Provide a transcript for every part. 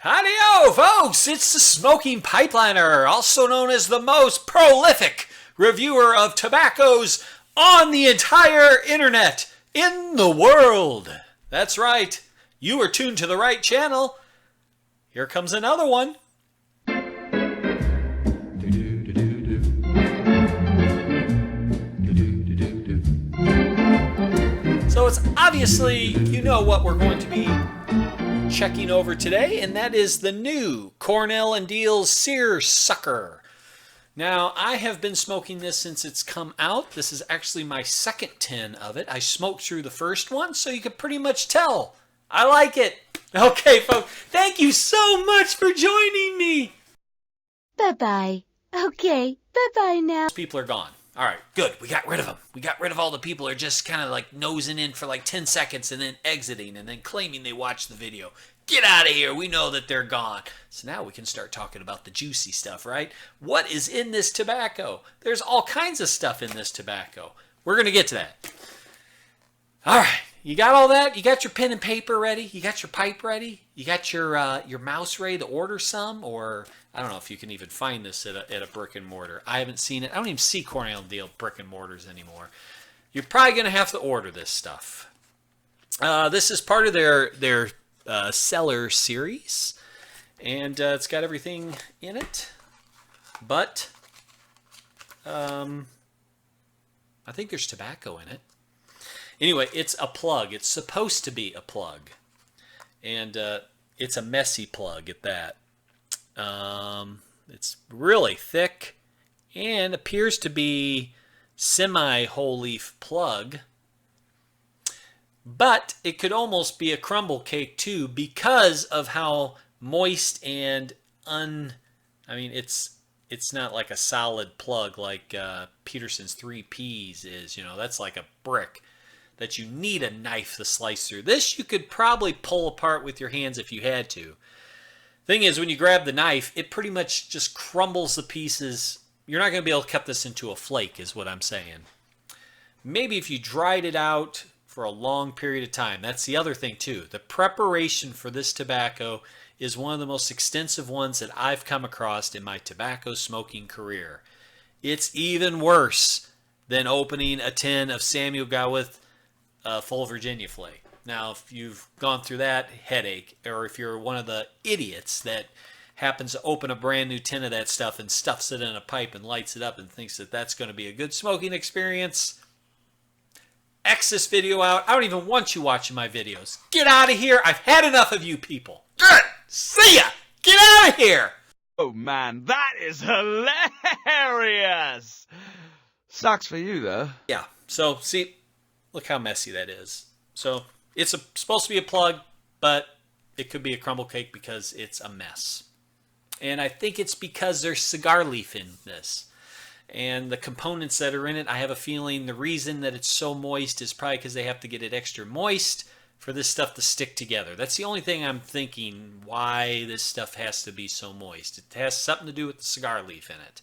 Howdy-o, folks! It's the Smoking Pipeliner, also known as the most prolific reviewer of tobaccos on the entire internet in the world. That's right. You are tuned to the right channel. Here comes another one. So it's obviously, you know what we're going to be checking over today, and that is the new Cornell and Diehl's Seersucker. Now, I have been smoking this since it's come out. This is actually my second tin of it. I smoked through the first one, so you can pretty much tell. I like it. Okay, folks, thank you so much for joining me. Bye-bye. Okay, bye-bye now. People are gone. All right, good. We got rid of them. We got rid of all the people who are just kind of like nosing in for like 10 seconds and then exiting and then claiming they watched the video. Get out of here. We know that they're gone. So now we can start talking about the juicy stuff, right? What is in this tobacco? There's all kinds of stuff in this tobacco. We're going to get to that. All right. You got all that? You got your pen and paper ready? You got your pipe ready? You got your mouse ready to order some? Or I don't know if you can even find this at a brick and mortar. I haven't seen it. I don't even see Cornell and Diehl brick and mortars anymore. You're probably going to have to order this stuff. This is part of their Cellar series. And it's got everything in it. But I think there's tobacco in it. Anyway, it's a plug. It's supposed to be a plug. And it's a messy plug at that. It's really thick and appears to be semi-whole leaf plug. But it could almost be a crumble cake too because of how moist and I mean, it's not like a solid plug like Peterson's 3Ps is. You know, that's like a brick that you need a knife to slice through. This you could probably pull apart with your hands if you had to. Thing is, when you grab the knife, it pretty much just crumbles the pieces. You're not going to be able to cut this into a flake, is what I'm saying. Maybe if you dried it out for a long period of time. That's the other thing, too. The preparation for this tobacco is one of the most extensive ones that I've come across in my tobacco smoking career. It's even worse than opening a tin of Samuel Gawith full Virginia flake. Now, if you've gone through that, headache, or if you're one of the idiots that happens to open a brand new tin of that stuff and stuffs it in a pipe and lights it up and thinks that that's going to be a good smoking experience, X this video out. I don't even want you watching my videos. Get out of here. I've had enough of you people. Good. See ya. Get out of here. Oh man, that is hilarious. Sucks for you though. Yeah. So, see, look how messy that is. So, it's supposed to be a plug, but it could be a crumble cake because it's a mess. And I think it's because there's cigar leaf in this. And the components that are in it, I have a feeling the reason that it's so moist is probably because they have to get it extra moist for this stuff to stick together. That's the only thing I'm thinking why this stuff has to be so moist. It has something to do with the cigar leaf in it.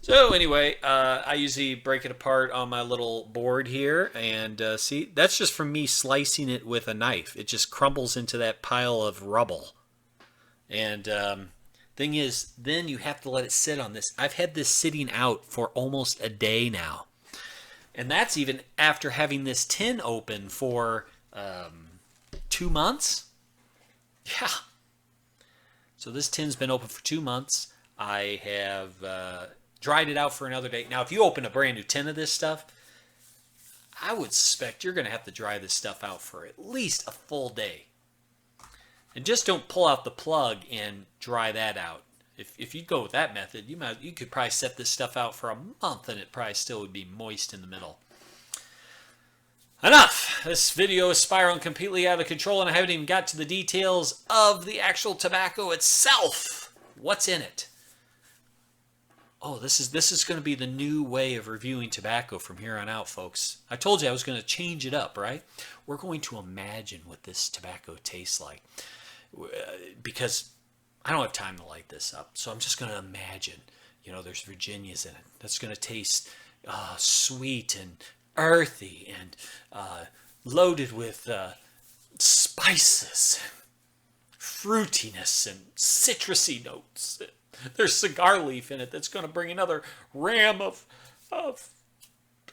So anyway, I usually break it apart on my little board here. And see, that's just from me slicing it with a knife. It just crumbles into that pile of rubble. And thing is, then you have to let it sit on this. I've had this sitting out for almost a day now. And that's even after having this tin open for 2 months. Yeah. So this tin's been open for 2 months. I have dried it out for another day. Now, if you open a brand new tin of this stuff, I would suspect you're going to have to dry this stuff out for at least a full day. And just don't pull out the plug and dry that out. If you go with that method, you could probably set this stuff out for a month and it probably still would be moist in the middle. Enough! This video is spiraling completely out of control and I haven't even got to the details of the actual tobacco itself. What's in it? Oh, this is going to be the new way of reviewing tobacco from here on out, folks. I told you I was going to change it up, right? We're going to imagine what this tobacco tastes like. Because I don't have time to light this up. So I'm just going to imagine, you know, there's Virginias in it. That's going to taste sweet and earthy and loaded with spices, fruitiness and citrusy notes. There's cigar leaf in it that's going to bring another ram of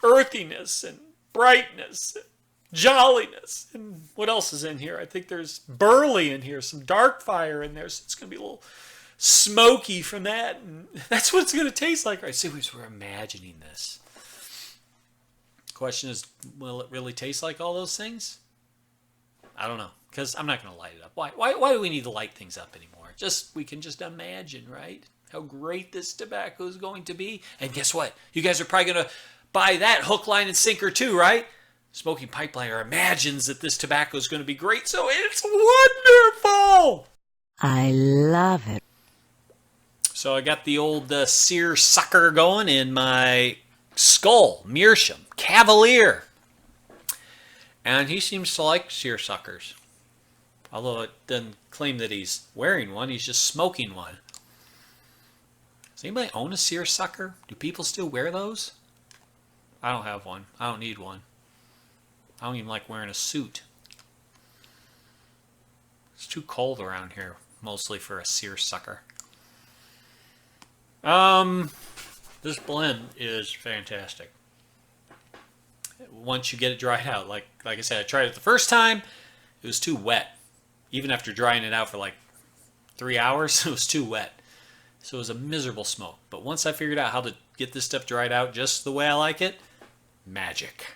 earthiness and brightness, and jolliness. And what else is in here? I think there's burley in here, some dark fire in there, so it's going to be a little smoky from that. And that's what it's going to taste like. Right? See, we're imagining this. Question is, will it really taste like all those things? I don't know, because I'm not going to light it up. Why do we need to light things up anymore? We can just imagine, right? How great this tobacco is going to be. And guess what? You guys are probably going to buy that hook, line, and sinker too, right? Smoking Pipeliner imagines that this tobacco is going to be great, so it's wonderful! I love it. So I got the old Seersucker going in my Skull Meerschaum Cavalier. And he seems to like seersuckers. Although it doesn't claim that he's wearing one, he's just smoking one. Does anybody own a seersucker? Do people still wear those? I don't have one. I don't need one. I don't even like wearing a suit. It's too cold around here, mostly for a seersucker. This blend is fantastic. Once you get it dried out, like I said, I tried it the first time, it was too wet. Even after drying it out for like 3 hours, it was too wet. So it was a miserable smoke. But once I figured out how to get this stuff dried out just the way I like it, magic.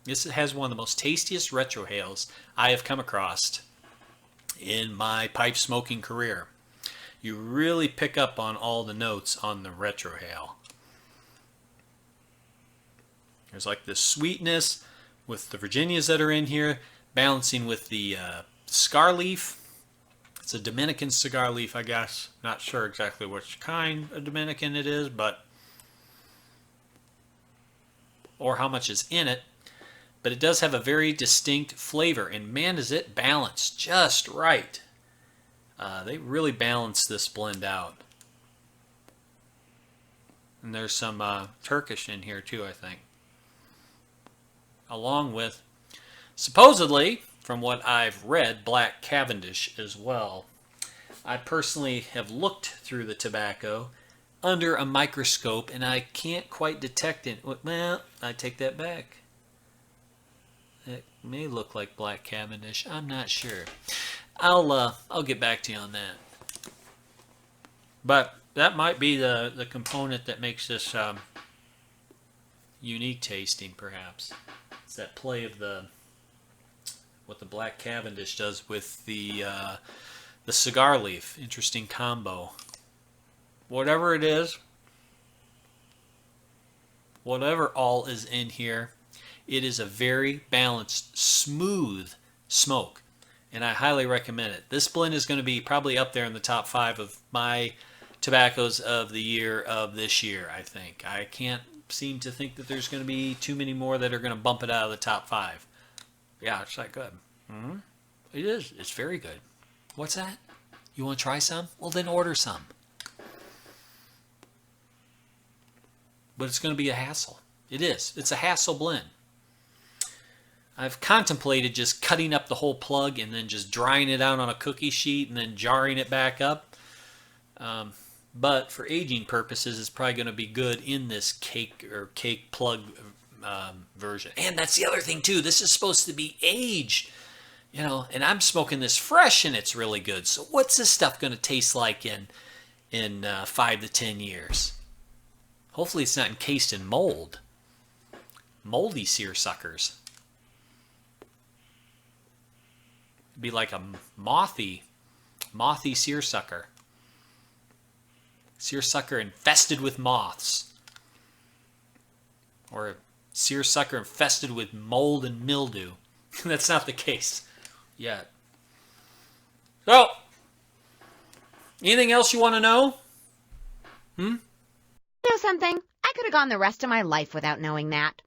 This has one of the most tastiest retrohales I have come across in my pipe smoking career. You really pick up on all the notes on the retrohale. There's like this sweetness with the Virginias that are in here, balancing with the cigar leaf. It's a Dominican cigar leaf, I guess. Not sure exactly which kind of Dominican it is, or how much is in it. But it does have a very distinct flavor, and man, is it balanced just right. They really balance this blend out. And there's some Turkish in here too, I think. Along with, supposedly, from what I've read, Black Cavendish as well. I personally have looked through the tobacco under a microscope, and I can't quite detect it. Well, I take that back. It may look like Black Cavendish. I'm not sure. I'll get back to you on that. But that might be the component that makes this unique tasting, perhaps. It's that play of what the Black Cavendish does with the cigar leaf. Interesting combo. Whatever it is, whatever all is in here, it is a very balanced, smooth smoke. And I highly recommend it. This blend is going to be probably up there in the top 5 of my tobaccos of the year of this year, I think. I can't seem to think that there's going to be too many more that are going to bump it out of the top 5. Yeah, it's that good. Mm-hmm. It is. It's very good. What's that? You want to try some? Well, then order some. But it's going to be a hassle. It is. It's a hassle blend. I've contemplated just cutting up the whole plug and then just drying it out on a cookie sheet and then jarring it back up. But for aging purposes, it's probably going to be good in this cake plug version. And that's the other thing too. This is supposed to be aged, and I'm smoking this fresh and it's really good. So what's this stuff going to taste like in 5 to 10 years? Hopefully it's not encased in mold. Moldy seersuckers. It'd be like a mothy seersucker. Seersucker infested with moths. Or a seersucker infested with mold and mildew. That's not the case yet. So, anything else you want to know? You know something? I could have gone the rest of my life without knowing that.